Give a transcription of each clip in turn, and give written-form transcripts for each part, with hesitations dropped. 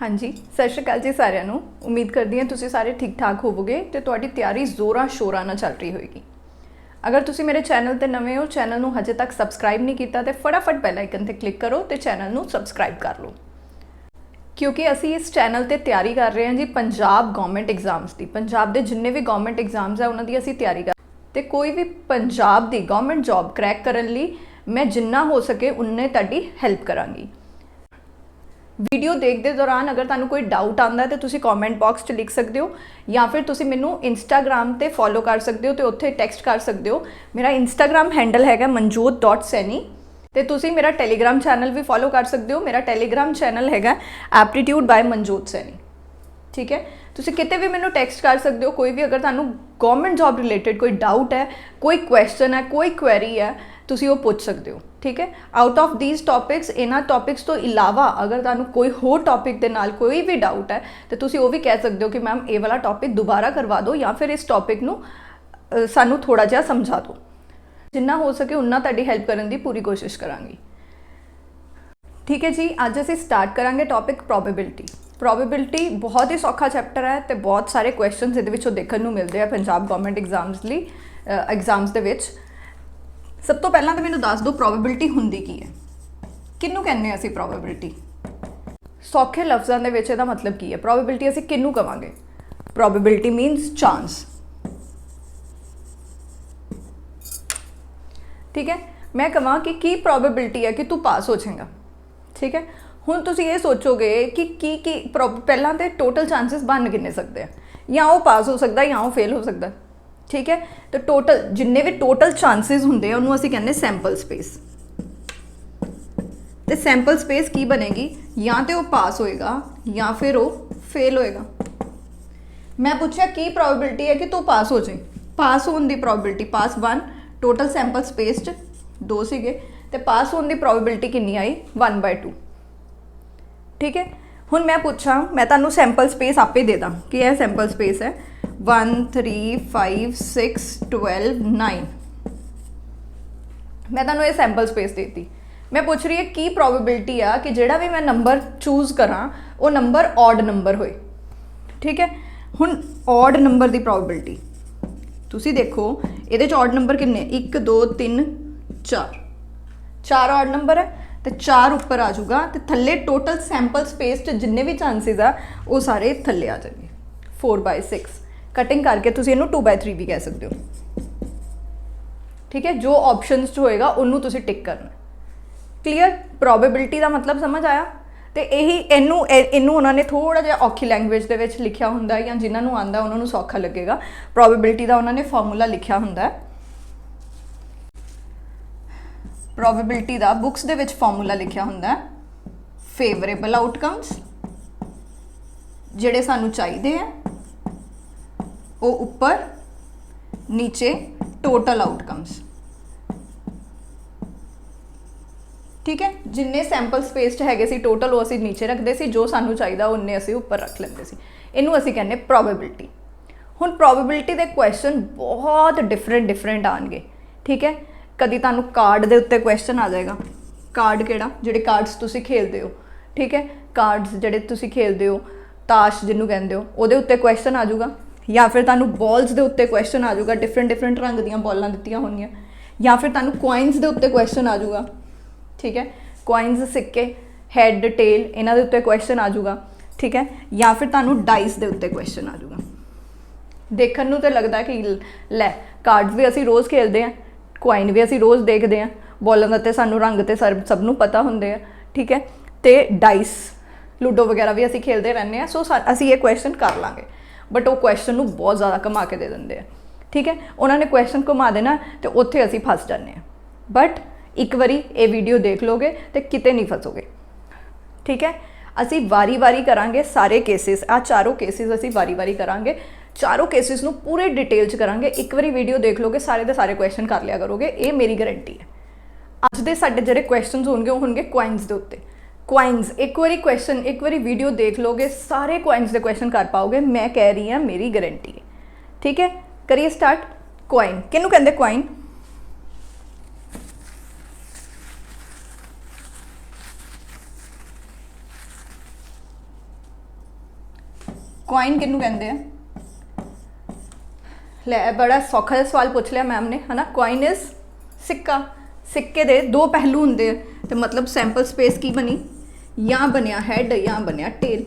हाँ जी, सत श्री अकाल जी सारिਆਂ ਨੂੰ। उम्मीद करती ਹਾਂ ਤੁਸੀਂ ਸਾਰੇ ठीक ठाक ਹੋਵੋਗੇ ਤੇ ਤੁਹਾਡੀ ਤਿਆਰੀ ਜ਼ੋਰਾਂ ਸ਼ੋਰਾਂ ਨਾਲ ਚੱਲ ਰਹੀ ਹੋਏਗੀ। अगर ਤੁਸੀਂ ਮੇਰੇ ਚੈਨਲ ਤੇ ਨਵੇਂ ਹੋ, ਚੈਨਲ ਨੂੰ ਹਜੇ ਤੱਕ ਸਬਸਕ੍ਰਾਈਬ ਨਹੀਂ ਕੀਤਾ ਤੇ ਫਟਾਫਟ ਬੈਲ ਆਈਕਨ ਤੇ ਕਲਿੱਕ ਕਰੋ ਤੇ ਚੈਨਲ ਨੂੰ ਸਬਸਕ੍ਰਾਈਬ ਕਰ ਲਓ, ਕਿਉਂਕਿ ਅਸੀਂ ਇਸ ਚੈਨਲ ਤੇ ਤਿਆਰੀ ਕਰ ਰਹੇ ਹਾਂ ਜੀ ਪੰਜਾਬ ਗਵਰਨਮੈਂਟ ਐਗਜ਼ਾਮਸ ਦੀ। ਪੰਜਾਬ ਦੇ ਜਿੰਨੇ ਵੀ ਗਵਰਨਮੈਂਟ ਐਗਜ਼ਾਮਸ ਹੈ ਉਹਨਾਂ ਦੀ ਅਸੀਂ ਤਿਆਰੀ ਕਰ ਤੇ ਕੋਈ ਵੀ ਪੰਜਾਬ ਦੀ ਗਵਰਨਮੈਂਟ ਜੌਬ ਕਰੈਕ ਕਰਨ ਲਈ ਮੈਂ ਜਿੰਨਾ ਹੋ ਸਕੇ ਉਨੇ ਤੁਹਾਡੀ ਹੈਲਪ ਕਰਾਂਗੀ। वीडियो देखते दौरान अगर तुहानू कोई डाउट आता है तो तुसी कॉमेंट बॉक्स च लिख सकते हो या फिर तुसी मैनू इंस्टाग्राम ते फॉलो कर सकते हो तो उत्थे टैक्सट कर सकते हो। मेरा इंस्टाग्राम हैंडल हैगा manjot.saini ते तुसी मेरा टैलीग्राम चैनल भी फॉलो कर सकते हो। मेरा टैलीग्राम चैनल हैगा एप्टीट्यूड बाय मनजोत सैनी। ठीक है, तुसी किते भी मैनू टैक्सट कर सकते हो। कोई भी अगर तुहानू गवर्नमेंट जॉब रिलेटेड कोई डाउट है, कोई क्वेश्चन है, कोई क्वेरी है, तुसी वो पूछ सकते हो। ठीक है, आउट ऑफ दीज टॉपिक्स, इन्हां टॉपिक्स तो इलावा अगर तुहानू कोई होर टॉपिक के नाल कोई भी डाउट है तो तुसी वो भी कह सकते हो कि मैम ये वाला टॉपिक दोबारा करवा दो या फिर इस टॉपिक नू सानू थोड़ा जिहा समझा दो। जिन्ना हो सके उन्ना तुहाडी हेल्प करन दी पूरी कोशिश करांगी। ठीक है जी, अज असीं स्टार्ट करांगे टॉपिक प्रोबेबिलिटी। प्रोबेबिलिटी बहुत ही सौखा चैप्टर है तो बहुत सारे क्वेश्चन इहदे विचों देखण नूं मिलदे आ पंजाब गवर्नमेंट एग्जाम्स दे विच। सब तो पहला तो मैनू दस दो प्रोबेबिलिटी हुंदी की है, किनू कहने असीं प्रोबेबिलिटी। सौखे लफ्ज़ां दे विच इहदा मतलब की है, प्रोबेबिलिटी असीं किनू कहांगे। Probability मीनस chance. ठीक है, मैं कहां कि की प्रोबेबिलिटी है कि तू पास हो जाएगा। ठीक है, हुण तुसीं ये सोचोगे कि पहलां ते टोटल चांसिस बन किन्ने सकते हैं, या वो पास हो सकता है या वो फेल हो सकता है। ठीक है, तो टोटल जिन्ने भी टोटल चांसिस होंगे उन्होंने असीं कहने सैंपल स्पेस। तो सैंपल स्पेस की बनेगी, या तो वो पास होएगा या फिर वो फेल होएगा। मैं पूछा की प्रोबेबिलिटी है कि तू पास हो जाए। पास होने की प्रोबेबिलिटी पास 1, टोटल सैंपल स्पेस 2 सीगे तो पास होने की प्रोबेबिलिटी कितनी आई 1/2। ठीक है, हुण मैं पूछा, मैं तुहानू सैंपल स्पेस आपे दे दा कि यह सैंपल स्पेस है 1 3 5 6 12 9। मैं तुहानू ये सैंपल स्पेस देती। मैं पूछ रही है की प्रोबेबिलिटी आ कि जिहड़ा भी मैं नंबर चूज करा वो नंबर ऑड नंबर होए। ठीक है, हुण ऑड नंबर की प्रोबेबिलिटी तुसी देखो इहदे च ऑड नंबर किन्ने 1 2 3 4 4 ऑड नंबर है तो 4 उपर आ जाऊगा तो थले टोटल सैंपल स्पेस जिन्ने भी चांसिस आ वो सारे थले आ जाएंगे 4/6। कटिंग करके तुसी इहनूं 2/3 भी कह सकते हो। ठीक है, जो ऑप्शनस होएगा उन्होंने तुसी टिक करना। क्लीयर, प्रोबेबिलिटी का मतलब समझ आया। तो यही इनू उन्होंने थोड़ा जिहा औखी लैंगुएज दे विच लिखिया हुंदा है, या जिन्होंने आंदा उन्होंने सौखा लगेगा। प्रोबेबिलिटी का उन्होंने फॉर्मूला लिखिया हुंदा है। प्रोबेबिलिटी का बुक्स दे विच फॉर्मूला लिखिया हुंदा है फेवरेबल आउटकम्स जिहड़े सानू चाहिए हैं वो ऊपर, नीचे टोटल आउटकम्स। ठीक है, जिन्ने सैंपल स्पेस हैगे सी टोटल वो असीं नीचे रखते सी, जो सानू चाहिए उन्ने असीं ऊपर रख लेंदे सी। इनू असीं कहने प्रोबेबिलिटी। हुण प्रोबेबिलिटी दे क्वेश्चन बहुत डिफरेंट आएंगे। ठीक है, कदी तुहानू कार्ड दे उत्ते क्वेश्चन आ जाएगा। कार्ड किहड़ा, जिहड़े कार्ड्स तुसीं खेलदे हो। ठीक है, कार्ड्स जिहड़े तुसीं खेलदे हो, ताश जिन्हों कहते हो, उहदे उत्ते क्वेश्चन आ जाऊगा। या फिर तुहानू बॉल्स के उत्ते क्वेश्चन आ जाऊगा, डिफरेंट रंग दीयां बॉलां दित्तियां होंदियां। या फिर तुहानू कॉइन्स के उत्ते क्वेश्चन आ जाऊगा। ठीक है, कॉइन्स सिक्के हैड टेल इन्हां दे उत्ते क्वेश्चन आ जाऊगा। ठीक है, या फिर तुहानू डाइस के उत्ते क्वेश्चन आ जाऊगा। देखण नूं तो लगदा है कि लै कार्ड्स भी असीं रोज़ खेलते हैं, कॉइन भी असीं रोज़ देखते हैं, बॉलां दा ते सानू रंग तो सब नूं पता हुंदे हैं। ठीक है, तो डाइस लूडो वगैरह भी असीं खेलते रहने हैं। सो असीं ये क्वेश्चन कर लांगे, बट वो क्वेश्चन नूं बहुत ज़्यादा घुमा के दे देंगे हैं। ठीक है, उन्होंने क्वेश्चन घुमा देना तो उत्थे असीं फस जाने हैं। बट एक बारी ये वीडियो देख लोगे तो किते नहीं फसोगे। ठीक है, असीं वारी वारी करांगे सारे केसिस, आ चारों केसिस असीं वारी वारी करांगे। चारों केसिस नूं पूरे डिटेल च करांगे। एक बारी वीडियो देख लोगे सारे दे सारे क्वेश्चन कर लिया करोगे, ये मेरी गारंटी है। अज दे साडे जिहड़े क्वेश्चन होणगे कॉइन्स दे उत्ते। कॉइन्स एक बारी क्वेश्चन एक बारी वीडियो देख लोगे सारे कॉइन्स के क्वेश्चन कर पाओगे, मैं कह रही हाँ मेरी गारंटी है। ठीक है, करिए स्टार्ट। कॉइन किहनूं कहंदे कॉइन? कॉइन किनू कहते हैं? ले बड़ा सौखा जिहा सवाल पूछ लिया मैम ने, है ना। कॉइन इज सिक्का। सिक्के दे दो पहलू होंगे, तो मतलब सैंपल स्पेस की बनी, या बनया हैड या बनया टेल।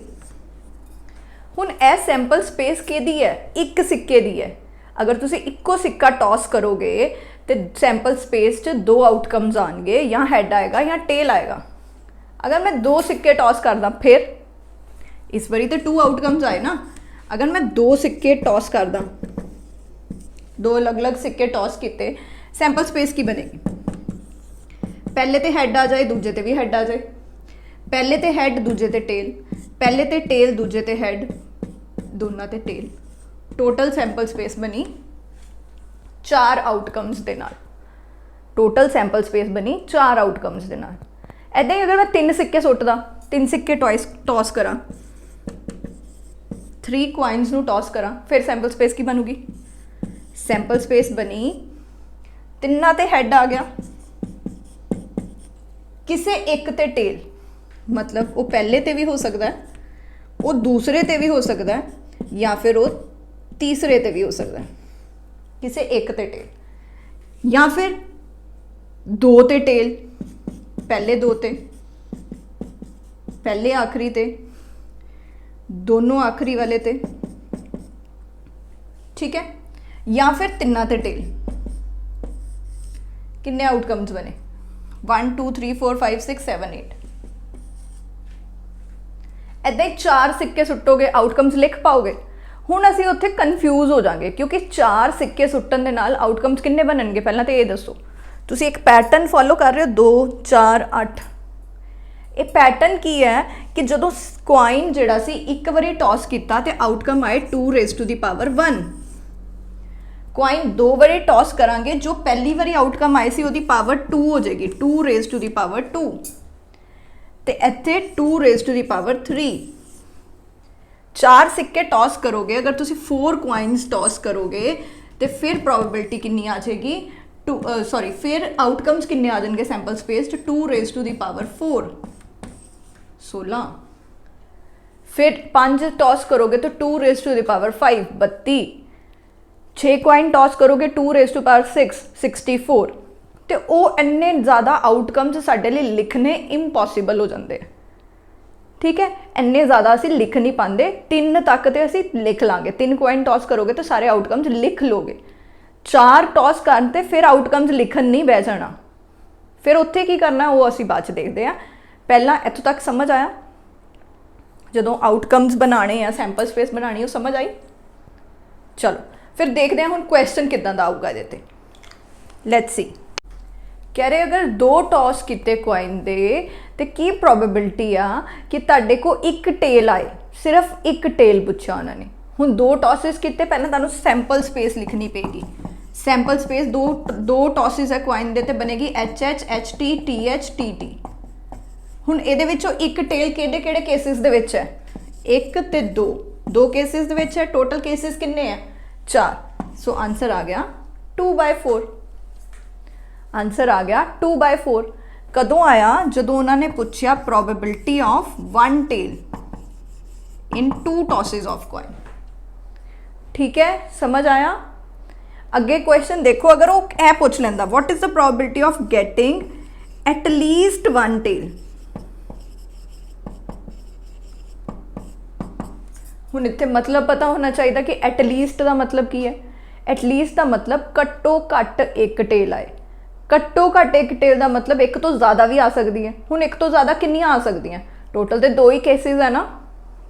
हुण ए सैंपल स्पेस किहदी है? एक सिक्के दी है। अगर तुसी इक्को सिक्का टॉस करोगे तो सैंपल स्पेस च दो आउटकम्स आएंगे, या हैड आएगा या टेल आएगा। अगर मैं दो सिक्के टॉस करदा, फिर इस बारी तो 2 आउटकम्स आए ना। अगर मैं 2 सिक्के टॉस करदा, 2 अलग अलग सिक्के टॉस किए, सैंपल स्पेस की बनेगी? पहले तो हैड आ जाए, दूजे ते भी हैड आ जाए। पहले तो हैड, दूजे ते टेल। पहले तो टेल, दूजे ते हैड, दोनों ते टेल। टोटल सैंपल स्पेस बनी 4 आउटकम्स दे नाल। टोटल सैंपल स्पेस बनी 4 आउटकम्स दे नाल। ऐदा ही अगर मैं 3 सिक्के सुटदा, 3 सिक्के टॉस करा, 3 कॉइन्स नू टॉस करा, फिर सैंपल स्पेस की बनूगी? सैंपल स्पेस बनी, तिन्ना ते हैड आ गया, किसे एक ते टेल। मतलब वो पहले ते भी हो सकता है, वो दूसरे ते भी हो सकता है, या फिर वो तीसरे ते भी हो सकता है। किसे एक ते टेल, या फिर 2 ते टेल, पहले 2 ते, पहले आखिरी ते, दोनों आखिरी वाले ते, ठीक है। या फिर 3 ते टेल। कितने आउटकम्स बने? 1 2 3 4 5 6 7 8। ऐदा ही 4 सिक्के सुटोगे, आउटकम्स लिख पाओगे? हुण असीं उत्थे कन्फ्यूज हो जाएंगे, क्योंकि 4 सिक्के सुट्टन दे नाल आउटकम्स किन्ने बनणगे? पहलां तो ये दसो, तुसीं एक पैटर्न फॉलो कर रहे हो, 2 4 8। ये पैटर्न की है कि जदों कॉइन जिहड़ा सी एक बारी टॉस किया तो आउटकम आए 2 raise to the power 1। Coin 2 बारी टॉस करांगे, जो पहली बारी आउटकम आए सी उहदी पावर 2 हो जाएगी, 2 रेज़ टू दी पावर 2। तो इत्थे 2 रेज़ टू दी पावर 3। 4 सिक्के टॉस करोगे, अगर तुसीं 4 कॉइन्स टॉस करोगे तो फिर प्रोबेबिलिटी कितनी आ जाएगी? फिर आउटकम्स कितने आ जाएंगे sample space? 2 raise to the power 4, 16। फिर 5 टॉस करोगे तो 2 raise to the power 5, 32। 6 coin toss करोगे 2 रेज़ टू पावर 6, 64। तो वो इन्ने ज़्यादा आउटकम्स साडे लई लिखने इम्पॉसिबल हो जाते हैं, ठीक है। इन्ने ज़्यादा असीं लिख नहीं पाते, 3 तक तो असीं लिख लांगे। 3 कॉइन टॉस करोगे तो सारे आउटकम्स लिख लोगे। 4 टॉस करते फिर आउटकम्स लिखन नहीं बह जाना, फिर उत्थे की करना वो असीं बाद च देखते हैं। पहला इत्थों तक समझ आया? जदों आउटकम्स बनाने आ, सैंपल स्पेस बनानी, वो समझ आई? चलो फिर देखते हैं हुण क्वेश्चन किदां दा आऊगा इहदे ते। लैट्स सी। कह रहे अगर 2 टॉस किते कॉइन दे तो की प्रोबेबिलिटी आ कि तुहाडे को एक टेल आए? सिर्फ एक टेल पूछा उन्होंने। हुण 2 टॉसिस किते, पहले तुहानूं सैंपल स्पेस लिखनी पेगी। सैंपल स्पेस दो टॉसिस है कॉइन दे, तो बनेगी HH HT TH TT। हुण इहदे विचों एक टेल किहड़े किहड़े केसिस दे विच है? 1 ते 2, 2 केसिस दे विच है। टोटल केसिस किन्ने हैं? 4। सो आंसर आ गया 2/4। आंसर आ गया 2/4। कदों आया? जदों उन्होंने पूछा probability of 1 tail in 2 tosses of coin. ठीक है, समझ आया? अगे क्वेश्चन देखो, अगर वो ए पूछ लेंदा what is the probability of getting at least 1 tail. हुण इत्थे मतलब पता होना चाहिए कि एटलीस्ट का मतलब की है। एटलीस्ट का मतलब घट्टो घट्ट एक टेल आए। घट्टो घट्ट एक टेल का मतलब एक तो ज़्यादा भी आ सकती है। हुण एक तो ज़्यादा कितनियां आ सकती हैं? टोटल तो 2 ही केसिस है ना,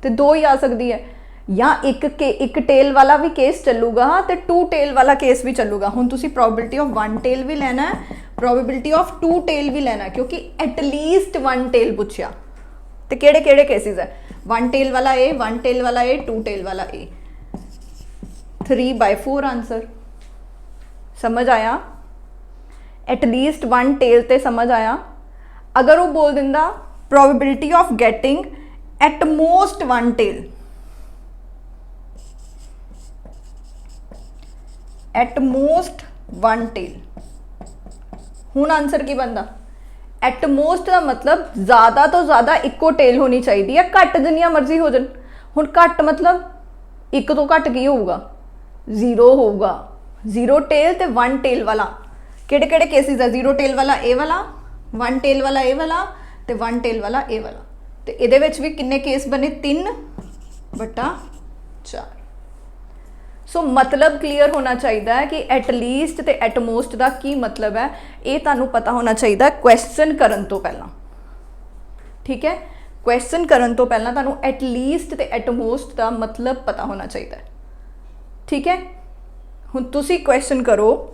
तो 2 ही आ सकती है। या एक टेल वाला भी केस चलूगा तो 2 टेल वाला केस भी चलूगा। हुण तुसीं प्रोबेबिलिटी ऑफ 1 टेल भी लेना है, प्रोबेबिलिटी ऑफ 2 टेल भी लेना है, क्योंकि एटलीस्ट 1 टेल पूछा। तो केड़े केड़े केसिस है? 1 टेल वाला ए, 1 टेल वाला ए, 2 टेल वाला ए। 3/4 आंसर। समझ आया? एटलीस्ट 1 टेल ते समझ आया? अगर वो बोल दिंदा probability of getting at most 1 tail, at most 1 tail, हुण आंसर की बनता? एट मोस्ट का मतलब ज़्यादा तो ज़्यादा इक्को टेल होनी चाहिए, घट जिन्नियां मर्जी हो जान। हुण घट मतलब एक तो घट की होगा, 0 होगा। 0 टेल ते 1 टेल वाला किहड़े किहड़े केसिस है? 0 टेल वाला ए वाला, 1 टेल वाला ए वाला ते 1 टेल वाला ए वाला। तो इहदे विच भी किन्ने केस बने? 3/4। सो मतलब क्लीयर होना चाहिए है कि एटलीस्ट ते एटमोस्ट का की मतलब है, ये तुहानू पता होना चाहिए क्वेश्चन करन तो पहला। ठीक है, क्वेश्चन करन तो पहला तुहानू एटलीस्ट ते एटमोस्ट का मतलब पता होना चाहिए। ठीक है, हुण तुसी क्वेश्चन करो।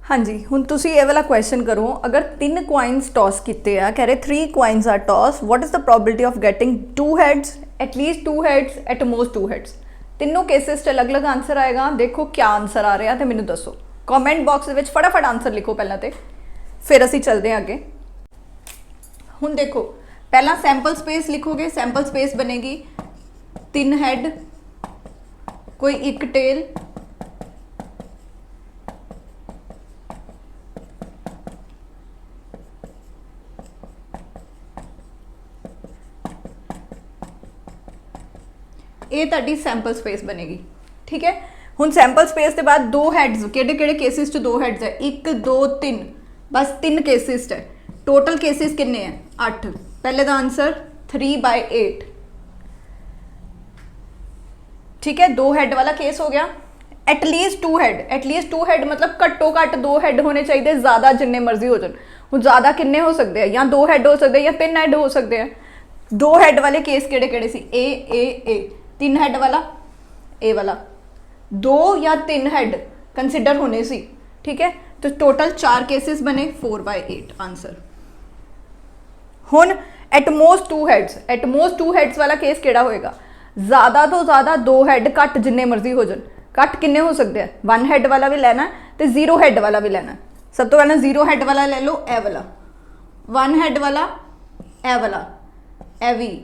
हाँ जी, हुण तुसी ये वाला क्वेश्चन करो। अगर 3 कॉइन्स टॉस किते आ, कह रहे 3 coins are toss, what is the probability of getting 2 heads, at least 2 heads, at most 2 heads. तीनों केसेस च अलग अलग आंसर आएगा। देखो क्या आंसर आ रहा है तो मैनू दसो, कॉमेंट बॉक्स में फटाफट आंसर लिखो पहला, तो फिर असी चलते हैं आगे। हुण देखो, पहला सैंपल स्पेस लिखोगे, सैंपल स्पेस बनेगी 3 हैड, कोई 1 टेल, ये तुहाडी सैंपल स्पेस बनेगी। ठीक है, हुण सैंपल स्पेस के बाद 2 हैड्स, किहड़े किहड़े केसिस च 2 हैड्स है? 1 2 3, बस 3 केसिस है। टोटल केसिस किन्ने हैं? 8। पहले का आंसर 3/8। ठीक है, 2 हैड वाला केस हो गया। एटलीस्ट 2 हैड, एटलीस्ट 2 हैड मतलब घट्टो घट्ट 2 हैड होने चाहिए, ज़्यादा जिन्ने मर्जी हो जाए। हुण ज़्यादा किन्ने हो सकते हैं? या 2 हैड हो सकते हैं या 3 हैड हो सकते हैं। 2 हैड वाले केस किहड़े किहड़े सी? ए। 3 हैड वाला ए वाला, 2 या 3 हैड कंसिडर होने सी। ठीक है, तो टोटल 4 केसेस बने, 4/8 आंसर। हुण एटमोस्ट 2 हैड्स, एटमोस्ट 2 हैड्स वाला केस किहड़ा होएगा? ज़्यादा तो ज़्यादा 2 हैड, घट जिन्ने मर्जी हो जाए। घट किन्ने हो सकते हैं? 1 हैड वाला भी लेना है तो 0 हैड वाला भी लेना है। सब तो पहले 0 हैड वाला ले लो, ए वाला। 1 हैड वाला, ए वाला, ए भी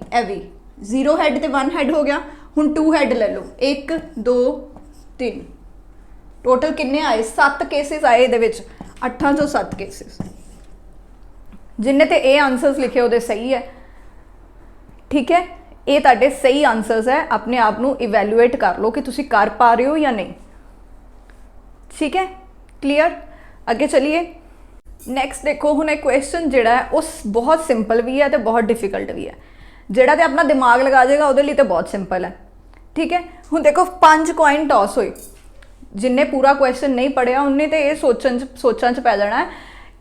0 हैड तो 1 हैड हो गया। हुण 2 हैड ले लो, 1 2 3, टोटल किन्ने आए? 7 केसिस आए इहदे विच, 8 चों 7 केसिस। जिन्ने ते ए आंसर्स लिखे उहदे सही है। ठीक है, ये तुहाडे सही आंसर्स है। अपने आप नू इवैल्यूएट कर लो कि तुसी कर पा रहे हो या नहीं। ठीक है, क्लीयर। अगे चलिए, नैक्सट देखो। हुण एक क्वेश्चन जिहड़ा है उस बहुत सिंपल भी है तो बहुत डिफिकल्ट भी है। जिहड़ा ते अपना दिमाग लगा जाएगा उहदे लई तो बहुत सिंपल है। ठीक है, हुण देखो 5 कॉइन टॉस होए। जिन्ने पूरा क्वेश्चन नहीं पढ़िया उन्हें तो ये सोचां च पै जाना है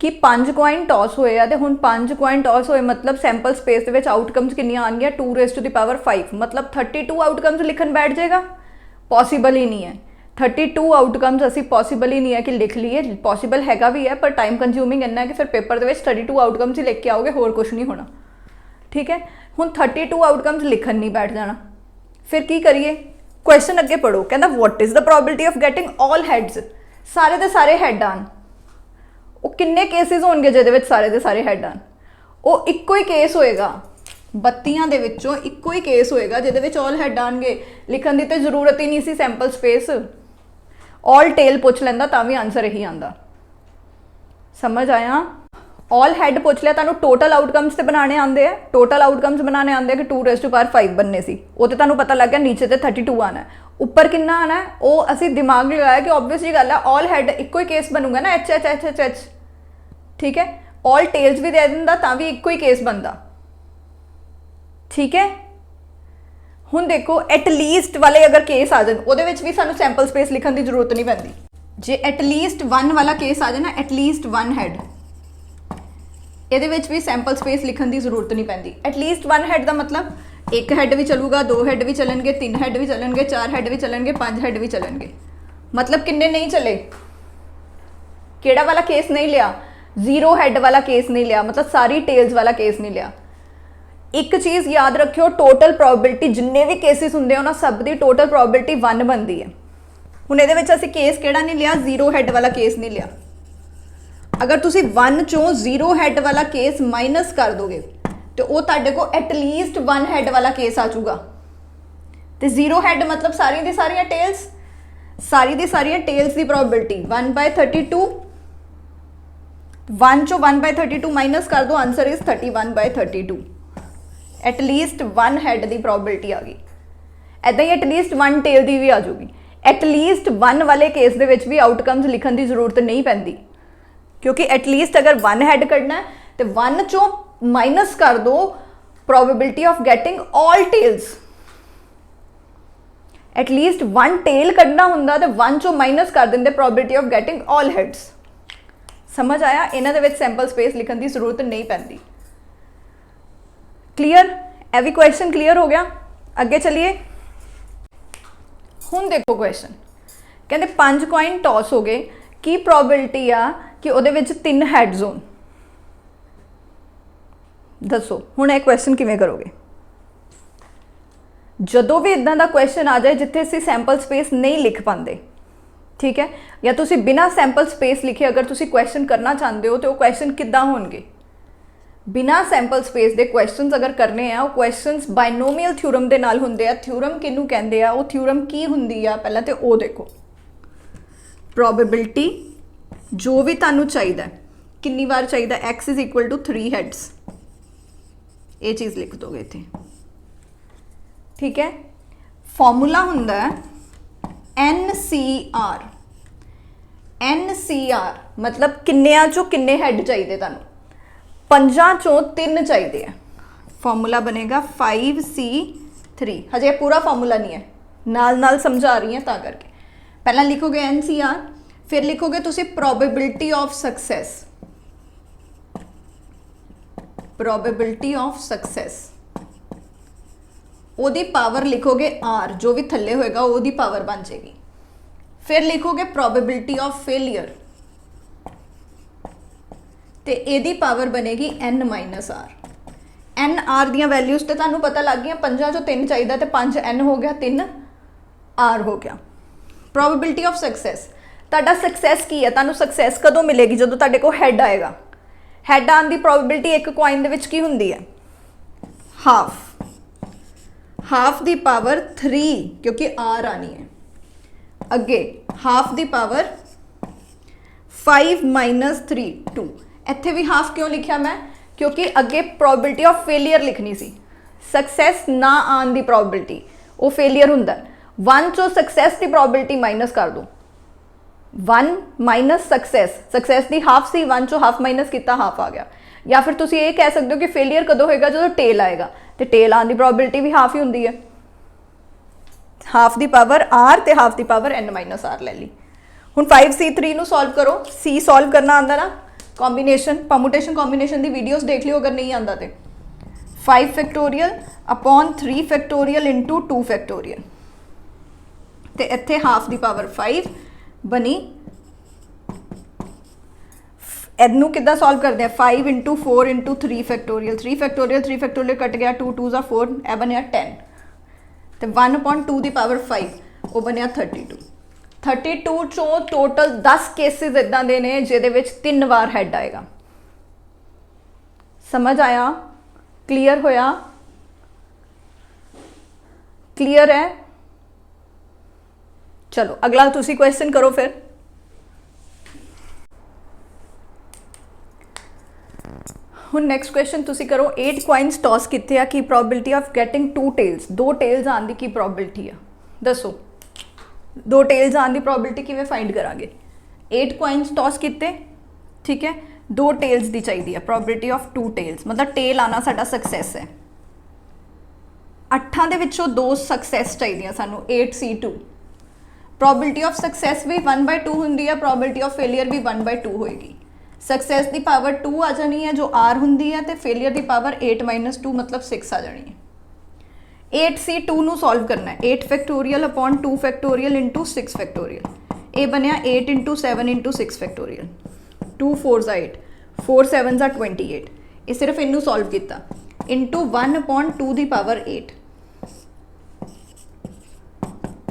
कि 5 कॉइन टॉस होए आ, ते हुण 5 कॉइन टॉस होए मतलब सैंपल स्पेस दे विच आउटकम्स कितनियां आउणगियां? 2⁵5, मतलब 32 आउटकम्स लिखन बैठ जाएगा? पॉसीबल ही नहीं है। 32 आउटकम्स असी पॉसीबल ही नहीं है कि लिख लीए। पॉसीबल हैगा भी है पर टाइम कंज्यूमिंग इन्ना है कि फिर पेपर दे विच 32 आउटकम्स ही लिख के आओगे, होर कुछ नहीं होना। ठीक है, हुण 32 आउटकम्स लिखन नहीं बैठ जाना। फिर की करिए? क्वेश्चन अगे पढ़ो, कहना what is the probability of getting all heads. सारे दे सारे हैड आन, वो किन्ने केसिस होणगे जिहदे विच सारे दे सारे हैड आन? वो इक्को ही केस होएगा, 32 दे विचों इक्को ही केस होएगा जिहदे विच ऑल हैड आणगे। लिखण दी ते जरूरत ही नहीं सी सैंपल स्पेस। ऑल टेल पुछ लैंदा तां भी आंसर यही आंदा। समझ आया? ऑल हैड पूछ लिया, तुहानू टोटल आउटकम्स तो बनाने आते हैं। टोटल आउटकम्स बनाने आते हैं कि 2⁵5 बनने सी, वो तो तुहानू पता लग गया। नीचे तो 32 आना है, ऊपर कितना आना है वो असी दिमाग लगाया कि ऑब्वियसली गल है ऑल हैड इक्को ही केस बनूगा ना, H। ठीक है, ऑल टेल्स भी दे दिंदा तां भी इक्को ही केस बनता। ठीक है, हुण देखो एटलीस्ट वाले अगर केस आ जाए उहदे विच भी सानू सैंपल स्पेस लिखण की जरूरत नहीं पैंदी। जे एटलीस्ट 1 वाला केस आ जाए ना, एटलीस्ट 1 हैड, ਇਹਦੇ ਵਿੱਚ भी सैंपल स्पेस लिखण की जरूरत नहीं पैंदी। एटलीस्ट 1 हैड का मतलब 1 हैड भी चलूगा, 2 हैड भी चलणगे, 3 हैड भी चलणगे, 4 हैड भी चलणगे, 5 हैड भी चलणगे। मतलब किन्ने नहीं चले? केड़ा वाला केस नहीं लिया? 0 हैड वाला केस नहीं लिया, मतलब सारी टेल्स वाला केस नहीं लिया। एक चीज़ याद रखियो, टोटल प्रोबेबिलिटी जिन्ने भी केसिस होंदे उन्हां सब दी टोटल प्रोबेबिलिटी 1 बनती है। हुण इहदे विच असीं केस केड़ा नहीं लिया? 0 हैड वाला केस नहीं लिया। अगर तुसी 1 चों 0 हैड वाला केस माइनस कर दोगे तो वो तुहाडे को एटलीस्ट 1 हैड वाला केस आ जाऊगा। तो 0 हैड मतलब सारी दी सारियां टेल्स, सारी दी सारियां टेल्स की प्रोबेबिलिटी 1/32। 1 चो 1/32 माइनस कर दो, आंसर इज 31/32। एटलीस्ट 1 हैड की प्रोबेबिलिटी आ गई। ऐदा ही एटलीस्ट 1 टेल की भी आ जाऊगी। एटलीस्ट 1 वाले केस दे विच भी आउटकम्स लिखण की जरूरत नहीं पैंदी, क्योंकि एटलीस्ट अगर 1 हैड कढ़ना है तो 1 चों माइनस कर दो probability of getting all tails. At least 1 tail कढ़ना हुंदा तो 1 चों माइनस कर देंगे probability of getting all heads. समझ आया? इन्हां दे विच सैंपल स्पेस लिखण की जरूरत नहीं पैंदी। क्लीयर? यह भी क्वेश्चन क्लीयर हो गया। अगे चलिए, हुण देखो क्वेश्चन कहते 5 कॉइन टॉस हो गए, की प्रोबेबिलिटी आ कि उहदे विच 3 हैड्स होण। दसो हुण यह क्वेश्चन किवें करोगे? जदों भी इदां दा क्वेश्चन आ जाए जिथे असीं सैंपल स्पेस नहीं लिख पाते, ठीक है, या तुसीं बिना सैंपल स्पेस लिखे अगर तुसीं क्वेश्चन करना चाहते हो तो वो क्वेश्चन किद्दां होणगे? बिना सैंपल स्पेस दे क्वेश्चन अगर करने हैं, वो क्वेश्चन बायनोमियल थ्योरम के नाल हुंदे आ। थ्योरम किहनूं कहंदे आ? वो थ्योरम की हुंदी आ? पहलां तो वो देखो, प्रोबेबिलिटी जो भी तुहानूं चाहीदा कितनी बार चाहिए, x is equal to 3 heads, ये चीज़ लिख दोगे इत्थे, ठीक है। फॉर्मूला हुंदा है NCR। NCR मतलब किन्नियां चों किन्ने हैड चाहिए तुहानूं? 5 चों 3 चाहिए। फॉर्मूला बनेगा 5C3। हजे पूरा फॉर्मूला नहीं है, नाल नाल समझा रही है ता करके। पहला लिखोगे NCR, फिर लिखोगे तुसीं probability of success. Probability of success ओदी पावर लिखोगे R, जो भी थल्ले होएगा ओदी पावर बन जाएगी। फिर लिखोगे प्रोबेबिलिटी ऑफ फेलियर, तो एदी पावर बनेगी N-R। N-R दियां वैल्यूज तो तुहानूं पता लग गई। 5 चों 3 चाहिए तो 5 N हो गया, 3 R हो गया। प्रोबेबिलिटी ऑफ सक्सैस, तुहाडा सक्सैस की है? तुहानूं सक्सैस कदों मिलेगी? जदों तुहाडे कोल हैड आएगा। हैड आने की प्रोबेबिलिटी एक कॉइन दे विच की हुंदी है? हाफ। हाफ दी पावर 3, क्योंकि R आनी है। अगे हाफ दी पावर 5 - 3 2। इत्थे भी हाफ क्यों लिखा मैं? क्योंकि अगे प्रोबेबिलिटी ऑफ फेलियर लिखनी सी। सक्सैस ना आने की प्रोबेबिलिटी वो फेलियर हुंदा। 1 चो सक्सैस की प्रोबेबिलिटी माइनस कर दो। 1 माइनस सक्सैस, सक्सैस की हाफ सी, 1 चो हाफ माइनस किया, हाफ आ गया। या फिर तुसीं ये कह सकते हो कि फेलियर कदों होएगा? जो टेल आएगा, तो टेल आने की प्रोबेबिलिटी भी हाफ ही होंदी है। हाफ की पावर R तो हाफ की पावर N-R ले ली। हुण 5C3 नूं सॉल्व करो। C सॉल्व करना आंदा ना, कॉम्बीनेशन परमुटेशन कॉम्बीनेशन की वीडियोस देख लियो अगर नहीं आंदा तो। 5 factorial upon 3 factorial into 2 factorial, तो इत्थे हाफ की पावर 5 बनी। इनू किद्दां सॉल्व करते हैं? 5 × 4 × 3 फैक्टोरियल, 3 फैक्टोरियल 3 फैक्टोरियल कट गया, 2 2 4, यह बनया 10, तो 1/2 की पावर 5 वो बनया 32। 32 चों टोटल 10 केसिस इदां दे ने जिहदे विच 3 बार हैड आएगा। समझ आया? क्लीयर होया? क्लीयर है? चलो अगला तुसी क्वेश्चन करो। फिर हुण नैक्सट क्वेश्चन तुसी करो। 8 कॉइन्स टॉस किते आ, की probability of getting 2 tails, 2 tails आने की की प्रोबेबिलिटी है? दसो 2 टेल्स आने की प्रोबेबिलिटी किवें फाइंड करांगे? 8 कॉइन्स टॉस किते, ठीक है, 2 टेल्स की चाहिए, प्रोबेबिलिटी ऑफ 2 टेल्स मतलब टेल आना साडा सक्सैस है। 8 दे विचों 2 सक्सैस चाहिए सानू, 8C2। प्रोबेबिलिटी ऑफ सक्सैस भी 1/2 हुंदी है, प्रोबेबिलिटी ऑफ फेलियर भी 1/2 होएगी। सक्सैस की पावर 2 आ जानी है जो R हुंदी है, तो फेलियर की पावर 8 - 2 मतलब 6 आ जानी है। 8C2 नूं सॉल्व करना है। 8 factorial upon 2 factorial into 6 factorial. ये बनया 8 × 7 × 6 फैक्टोरियल। 2 4 8, 4 7 28। ये सिर्फ इनू सॉल्व किया इंटू 1/2 की पावर 8।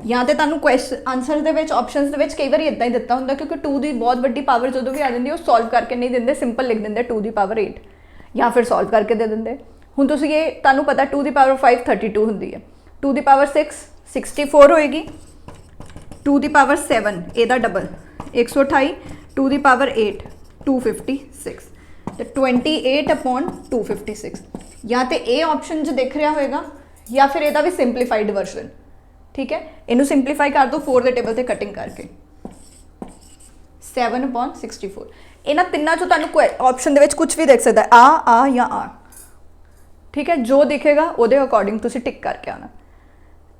या तो तुहानूं क्वेश्चन आंसर दे विच ऑप्शनस दे विच कई बार इदां ही दिता हुंदा, क्योंकि 2 की बहुत वड्डी पावर जो भी आ जाती है वो सॉल्व करके नहीं देंगे, सिंपल लिख देंगे 2 की पावर 8, या फिर सॉल्व करके दे देंगे। हुण तुसीं ये तुहानूं पता 2 की पावर 5 32 हुंदी है, 2 की पावर 6 64 होएगी, 2 की पावर 7 ਇਹਦਾ डबल 128, 2 की पावर 8 256, तो 28/256। ਜਾਂ ਤੇ ਇਹ ਆਪਸ਼ਨ 'ਚ ਦਿਖ ਰਿਹਾ ਹੋਏਗਾ ਜਾਂ ਫਿਰ ਇਹਦਾ ਵੀ ਸਿੰਪਲੀਫਾਈਡ ਵਰਜ਼ਨ। ਠੀਕ ਹੈ, ਇਹਨੂੰ ਸਿੰਪਲੀਫਾਈ ਕਰ ਦਿਓ 4 ਦੇ ਟੇਬਲ ਤੇ ਕਟਿੰਗ ਕਰਕੇ 7/64। ਇਹਨਾਂ ਤਿੰਨਾਂ 'ਚੋਂ ਤੁਹਾਨੂੰ ਆਪਸ਼ਨ ਦੇ ਵਿੱਚ ਕੁਝ ਵੀ ਦਿਖ ਸਕਦਾ, ਆ ਜਾਂ ਆ। ਠੀਕ ਹੈ, ਜੋ ਦਿਖੇਗਾ ਉਹਦੇ ਅਕੋਰਡਿੰਗ ਤੁਸੀਂ ਟਿਕ ਕਰਕੇ ਆਉਣਾ।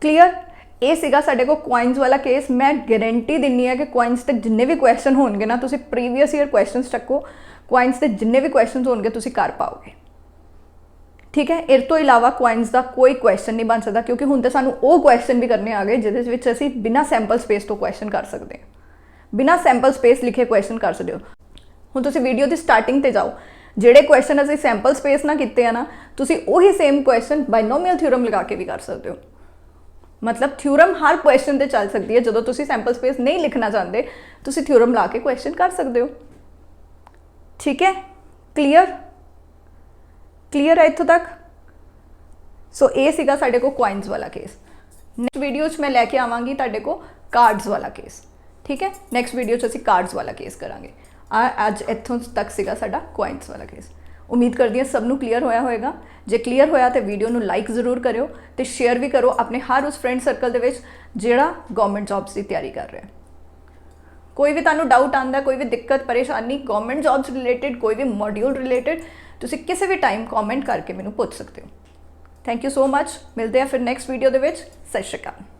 ਕਲੀਅਰ? ਇਹ ਸੀਗਾ ਸਾਡੇ ਕੋਲ ਕੁਆਇਨਸ ਵਾਲਾ ਕੇਸ। ਮੈਂ ਗਾਰੰਟੀ ਦਿੰਨੀ ਹੈ ਕਿ ਕੁਆਇਨਸ ਤੇ ਜਿੰਨੇ ਵੀ ਕੁਐਸਚਨ ਹੋਣਗੇ ਨਾ, ਤੁਸੀਂ ਪ੍ਰੀਵੀਅਸ ਈਅਰ ਕੁਐਸਚਨਸ ਚੱਕੋ, ਕੁਆਇਨਸ ਤੇ ਜਿੰਨੇ ਵੀ ਕੁਐਸਚਨਸ ਹੋਣਗੇ ਤੁਸੀਂ ਕਰ ਪਾਓਗੇ। ਠੀਕ ਹੈ, ਇਸ ਤੋਂ ਇਲਾਵਾ ਕੁਆਇਨਸ ਦਾ ਕੋਈ ਕੁਐਸਚਨ ਨਹੀਂ ਬਣ ਸਕਦਾ, ਕਿਉਂਕਿ ਹੁਣ ਤਾਂ ਸਾਨੂੰ ਉਹ ਕੁਐਸਚਨ ਵੀ ਕਰਨੇ ਆ ਗਏ ਜਿਹਦੇ ਵਿੱਚ ਅਸੀਂ ਬਿਨਾਂ ਸੈਂਪਲ ਸਪੇਸ ਤੋਂ ਕੁਐਸਚਨ ਕਰ ਸਕਦੇ ਹਾਂ, ਬਿਨਾਂ ਸੈਂਪਲ ਸਪੇਸ ਲਿਖੇ ਕੁਐਸਚਨ ਕਰ ਸਕਦੇ ਹੋ। ਹੁਣ ਤੁਸੀਂ ਵੀਡੀਓ ਦੀ ਸਟਾਰਟਿੰਗ ਤੇ ਜਾਓ, ਜਿਹੜੇ ਕੁਐਸਚਨ ਅਸੀਂ ਸੈਂਪਲ ਸਪੇਸ ਨਾਲ ਕੀਤੇ ਆ ਨਾ, ਤੁਸੀਂ ਉਹੀ ਸੇਮ ਕੁਐਸਚਨ ਬਾਇਨੋਮੀਅਲ ਥਿਊਰਮ ਲਗਾ ਕੇ ਵੀ ਕਰ ਸਕਦੇ ਹੋ। ਮਤਲਬ ਥਿਊਰਮ ਹਰ ਕੁਐਸਚਨ ਤੇ ਚੱਲ ਸਕਦੀ ਹੈ। ਜਦੋਂ ਤੁਸੀਂ ਸੈਂਪਲ ਸਪੇਸ ਨਹੀਂ ਲਿਖਣਾ ਚਾਹੁੰਦੇ, ਤੁਸੀਂ ਥਿਊਰਮ ਲਾ ਕੇ ਕੁਐਸਚਨ ਕਰ ਸਕਦੇ ਹੋ। ਠੀਕ ਹੈ, ਕਲੀਅਰ ਹੈ ਇੱਥੋਂ ਤੱਕ? ਸੋ ਇਹ ਸੀਗਾ ਸਾਡੇ ਕੋਲ ਕੁਆਇਨਸ ਵਾਲਾ ਕੇਸ। ਨੈਕਸਟ ਵੀਡੀਓ 'ਚ ਮੈਂ ਲੈ ਕੇ ਆਵਾਂਗੀ ਤੁਹਾਡੇ ਕੋਲ ਕਾਰਡਸ ਵਾਲਾ ਕੇਸ। ਠੀਕ ਹੈ, ਨੈਕਸਟ ਵੀਡੀਓ 'ਚ ਅਸੀਂ ਕਾਰਡਸ ਵਾਲਾ ਕੇਸ ਕਰਾਂਗੇ। ਅੱਜ ਇੱਥੋਂ ਤੱਕ ਸੀਗਾ ਸਾਡਾ ਕੁਆਇਨਸ ਵਾਲਾ ਕੇਸ। ਉਮੀਦ ਕਰਦੀ ਹਾਂ ਸਭ ਨੂੰ ਕਲੀਅਰ ਹੋਇਆ ਹੋਏਗਾ। ਜੇ ਕਲੀਅਰ ਹੋਇਆ ਤਾਂ ਵੀਡੀਓ ਨੂੰ ਲਾਈਕ ਜ਼ਰੂਰ ਕਰਿਓ ਤੇ ਸ਼ੇਅਰ ਵੀ ਕਰੋ ਆਪਣੇ ਹਰ ਉਸ ਫਰੈਂਡ ਸਰਕਲ ਦੇ ਵਿੱਚ ਜਿਹੜਾ ਗਵਰਨਮੈਂਟ ਜੌਬਸ ਦੀ ਤਿਆਰੀ ਕਰ ਰਿਹਾ। ਕੋਈ ਵੀ ਤੁਹਾਨੂੰ ਡਾਊਟ ਆਉਂਦਾ, ਕੋਈ ਵੀ ਦਿੱਕਤ ਪਰੇਸ਼ਾਨੀ ਗਵਰਨਮੈਂਟ ਜੌਬਸ ਰਿਲੇਟਡ, ਕੋਈ ਵੀ ਮੋਡਿਊਲ ਰਿਲੇਟਡ, ਤੁਸੀਂ ਕਿਸੇ ਵੀ ਟਾਈਮ ਕਮੈਂਟ ਕਰਕੇ ਮੈਨੂੰ ਪੁੱਛ ਸਕਦੇ ਹੋ। Thank you so much. ਮਿਲਦੇ ਹਾਂ ਫਿਰ ਨੈਕਸਟ ਵੀਡੀਓ ਦੇ ਵਿੱਚ। ਸਤਿ ਸ਼੍ਰੀ ਅਕਾਲ।